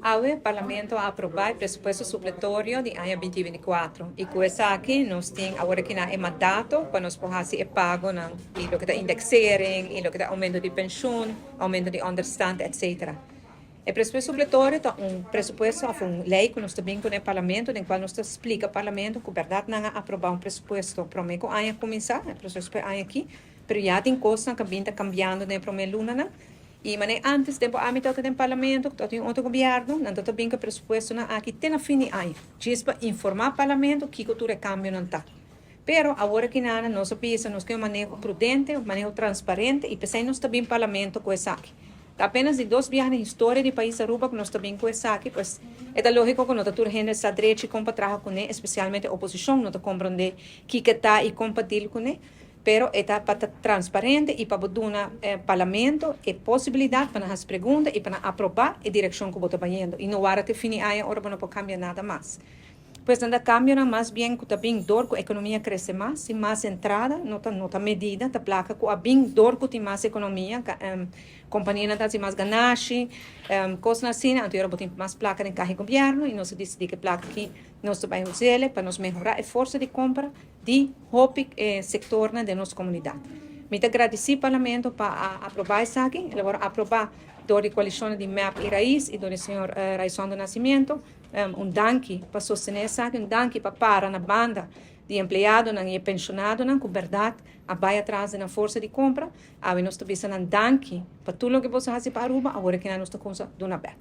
Awe, Parlamento a aprovar o presupuesto supletório de ano 2024. E com essa aqui, nós temos agora que é mandato para nós poder pago na e lo que está indexering, e lo que está aumento de pensão, aumento de understand, etc. O presupuesto supletório é presupuesto, lei que nós também com o Parlamento, em qual nós explica ao Parlamento que, verdade, não aprovar presupuesto para o ano começar, o processo para ano aqui, mas já tem coisas que estão cambiando na primeira luna, e mas antes tempo a mim toca tem parlamento, toca tem outro governo, não toca bem que presupuesto na aqui tem a fim de aí. Cispa informar parlamento que cultura cambio não tá. Pero agora que nada nós pensa nós que um manejo prudente, um manejo transparente e pensei nós também parlamento com essa aqui. Apenas de 2 viagens na história do país Aruba que nós também com essa aqui, pues é lógico que nós toda gente essa direita e compra trabalhar com ele, especialmente a oposição, nós compreende que está e compatível com ele. Pero está para transparente e para dar parlamento e possibilidade para as perguntas e para aprovar a direção que você está indo. E não há até fim aí, agora não pode cambiar nada mais. Pois nada cambia, mais bem que também dor que a economia cresce mais, e mais entrada, não está medida, está placa que a bem dor que tem mais economia, companhia não tem mais ganagem, coisas assim, então agora tem mais placa em carro governo e nós decidimos que placa aqui nós vai usar para nos melhorar a força de compra de hobby sector de nossa comunidade. Muito agradeci ao Parlamento para aprovar isso aqui, agora aprovar da coalição de MEP e Raiz e do senhor Raison do Nascimento, danke para sostener isso aqui, danke para parar na banda de empregado e pensionado, com verdade, a vai atrás na força de compra, nós estamos danke para tudo o que você faz para Aruba, agora que nós estamos com uma beca.